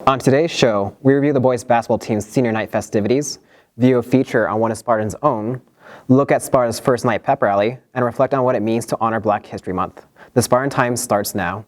On today's show, we review the boys basketball team's senior night festivities, view a feature on one of Spartan's own, look at Sparta's first night pep rally, and reflect on what it means to honor Black History Month. The Spartan Times starts now.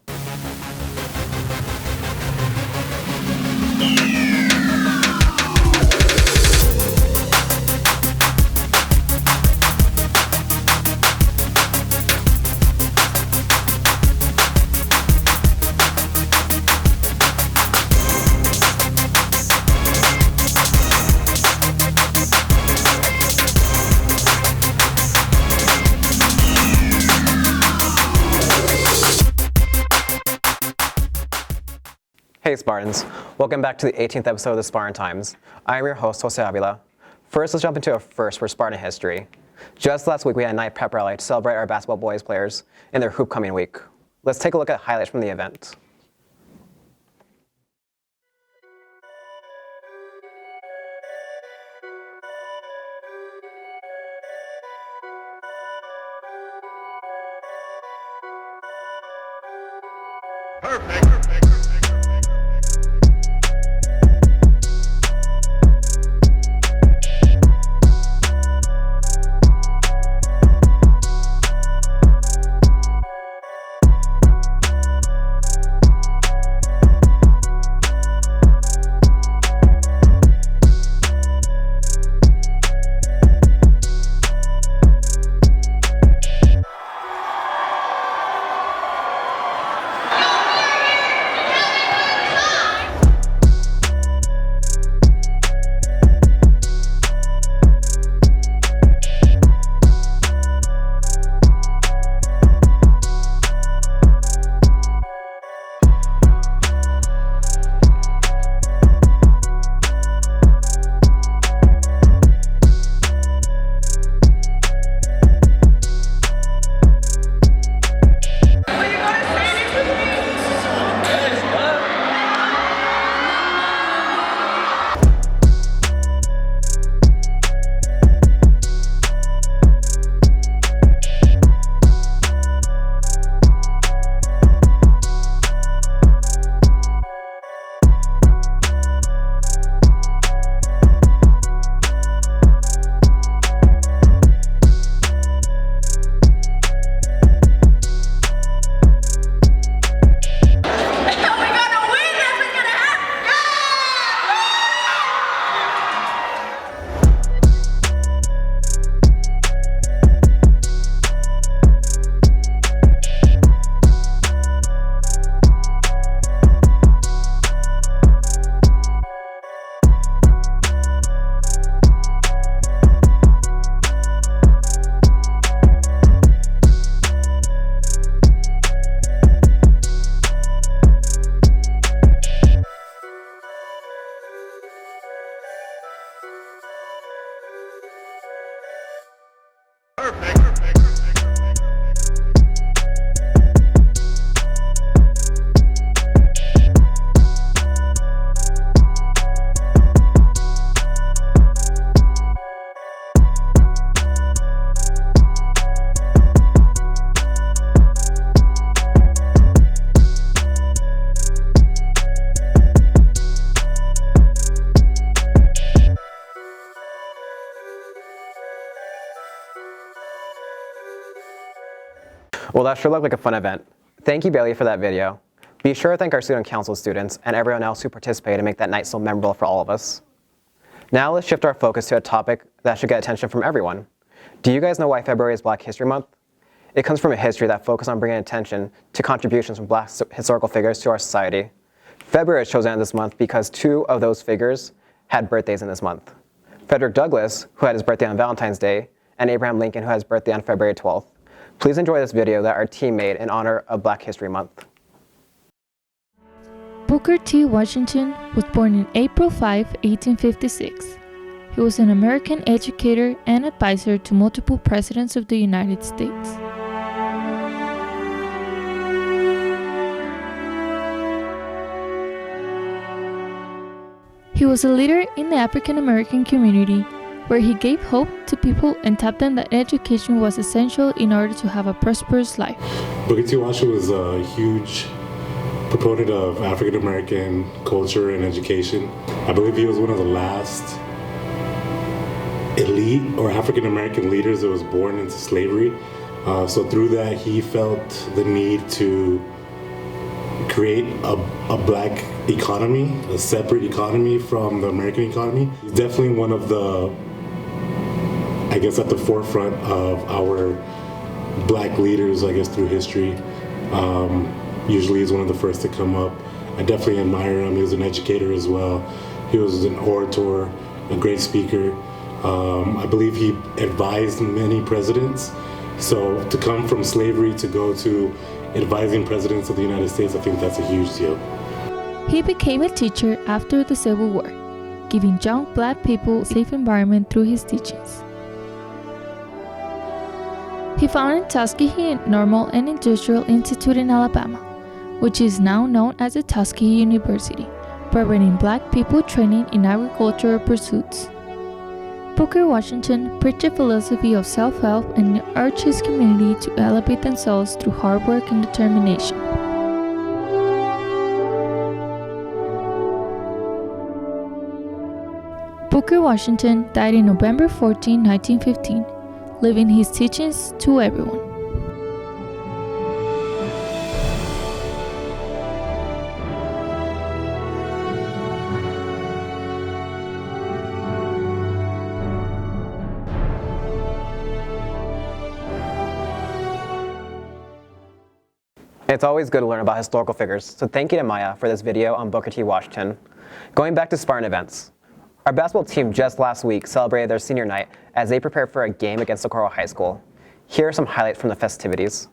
Hey Spartans, welcome back to the 18th episode of the Spartan Times. I am your host, Jose Avila. First, let's jump into a first for Spartan history. Just last week, we had a night pep rally to celebrate our basketball boys players in their hoop coming week. Let's take a look at highlights from the event. Perfect. Well, that sure looked like a fun event. Thank you, Bailey, for that video. Be sure to thank our student council students and everyone else who participated to make that night so memorable for all of us. Now let's shift our focus to a topic that should get attention from everyone. Do you guys know why February is Black History Month? It comes from a history that focuses on bringing attention to contributions from Black historical figures to our society. February is chosen this month because two of those figures had birthdays in this month. Frederick Douglass, who had his birthday on Valentine's Day, and Abraham Lincoln, who had his birthday on February 12th. Please enjoy this video that our team made in honor of Black History Month. Booker T. Washington was born on April 5, 1856. He was an American educator and advisor to multiple presidents of the United States. He was a leader in the African American community, where he gave hope to people and taught them that education was essential in order to have a prosperous life. Booker T. Washington was a huge proponent of African American culture and education. I believe he was one of the last elite or African American leaders that was born into slavery. So through that, he felt the need to create a black economy, a separate economy from the American economy. He's definitely one of the, I guess, at the forefront of our black leaders, I guess, through history. Usually he's one of the first to come up. I definitely admire him. He was an educator as well. He was an orator, a great speaker. I believe he advised many presidents. So to come from slavery to go to advising presidents of the United States, I think that's a huge deal. He became a teacher after the Civil War, giving young black people a safe environment through his teachings. He founded Tuskegee Normal and Industrial Institute in Alabama, which is now known as the Tuskegee University, providing black people training in agricultural pursuits. Booker Washington preached a philosophy of self-help and urged his community to elevate themselves through hard work and determination. Booker Washington died on November 14, 1915, leaving his teachings to everyone. It's always good to learn about historical figures, so thank you to Maya for this video on Booker T. Washington. Going back to Spartan events. Our basketball team just last week celebrated their senior night as they prepared for a game against Socorro High School. Here are some highlights from the festivities.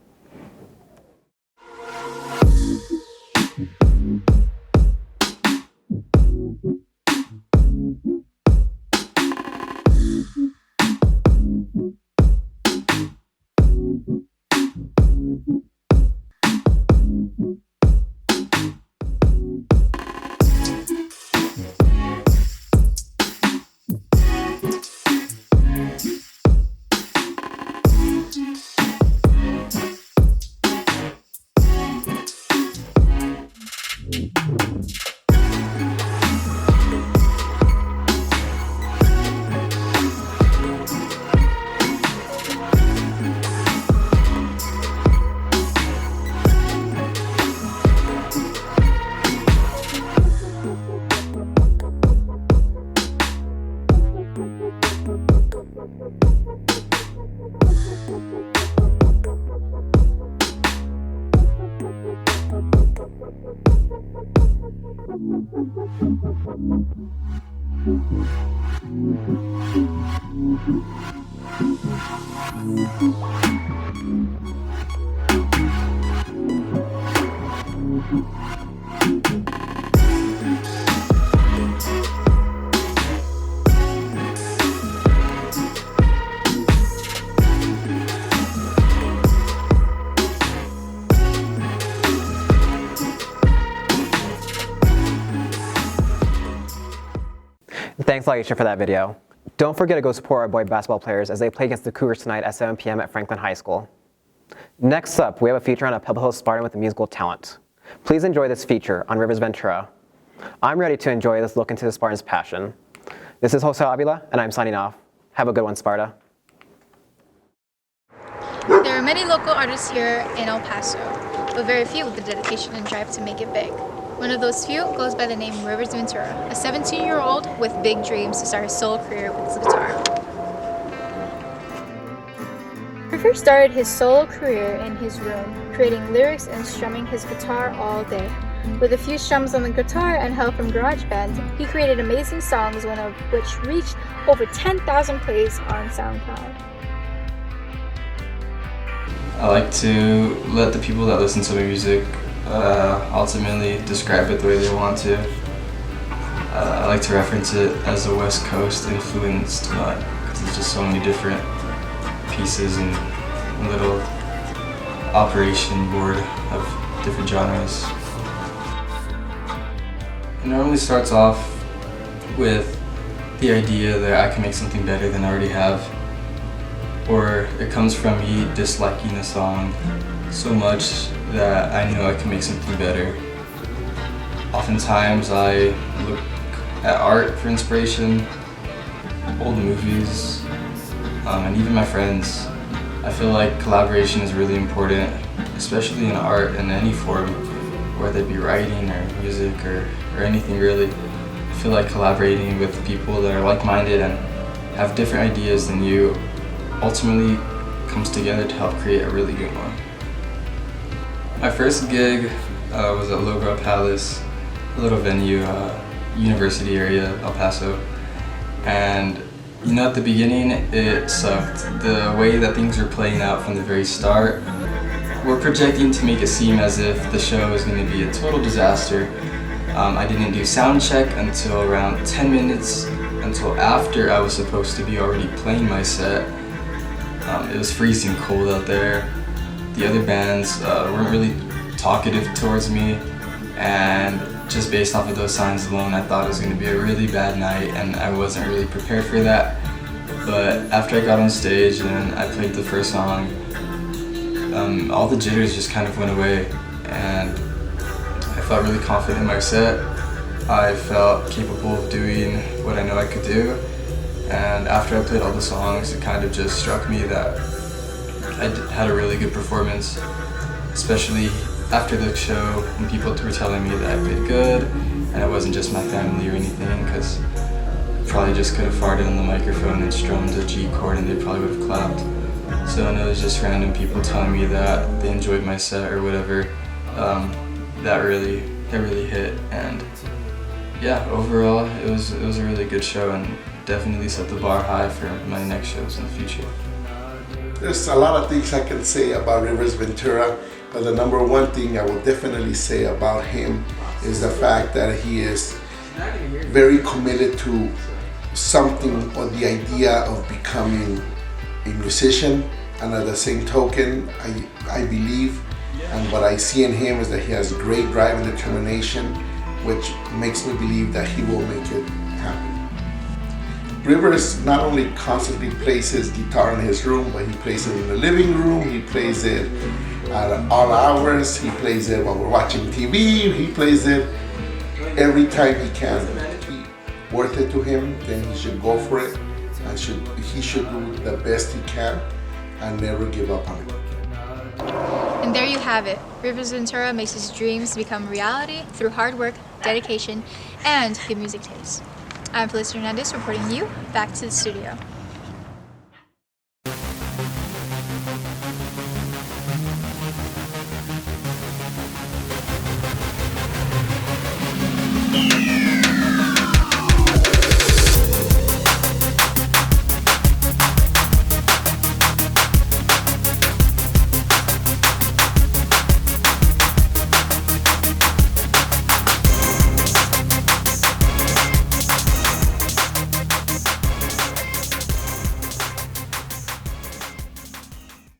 Thanks, Laisha, for that video. Don't forget to go support our boy basketball players as they play against the Cougars tonight at 7 p.m. at Franklin High School. Next up, we have a feature on a Pebble Hill Spartan with a musical talent. Please enjoy this feature on Riverventura. I'm ready to enjoy this look into the Spartans' passion. This is Jose Avila, and I'm signing off. Have a good one, Sparta. There are many local artists here in El Paso, but very few with the dedication and drive to make it big. One of those few goes by the name Riverventura, a 17-year-old with big dreams to start his solo career with his guitar. River started his solo career in his room, creating lyrics and strumming his guitar all day. With a few strums on the guitar and help from GarageBand, he created amazing songs, one of which reached over 10,000 plays on SoundCloud. I like to let the people that listen to my music ultimately describe it the way they want to. I like to reference it as a West Coast influenced nut because there's just so many different pieces and a little operation board of different genres. It normally starts off with the idea that I can make something better than I already have, or it comes from me disliking the song so much that I know I can make something better. Oftentimes I look at art for inspiration, old movies, and even my friends. I feel like collaboration is really important, especially in art in any form, whether it be writing or music or anything really. I feel like collaborating with people that are like-minded and have different ideas than you ultimately comes together to help create a really good one. My first gig was at Logra Palace, a little venue, university area, El Paso. And you know, at the beginning it sucked. The way that things were playing out from the very start, we're projecting to make it seem as if the show is going to be a total disaster. I didn't do sound check until around 10 minutes until after I was supposed to be already playing my set. It was freezing cold out there. The other bands weren't really talkative towards me, and just based off of those signs alone, I thought it was going to be a really bad night, and I wasn't really prepared for that. But after I got on stage and I played the first song, all the jitters just kind of went away, and I felt really confident in my set. I felt capable of doing what I know I could do, and after I played all the songs, it kind of just struck me that I had a really good performance, especially after the show when people were telling me that I played good and it wasn't just my family or anything, because I probably just could have farted on the microphone and strummed a G chord and they probably would have clapped. So it was just random people telling me that they enjoyed my set or whatever. That really hit, and yeah, overall it was a really good show and definitely set the bar high for my next shows in the future. There's a lot of things I can say about Riverventura, but the number one thing I will definitely say about him is the fact that he is very committed to something, or the idea of becoming a musician, and at the same token, I believe, and what I see in him is that he has great drive and determination, which makes me believe that he will make it happen. Rivers not only constantly plays his guitar in his room, but he plays it in the living room, he plays it at all hours, he plays it while we're watching TV, he plays it every time he can. It's worth it to him, then he should go for it, and he should do the best he can and never give up on it. And there you have it. Riverventura makes his dreams become reality through hard work, dedication, and good music taste. I'm Felicia Hernandez reporting you back to the studio.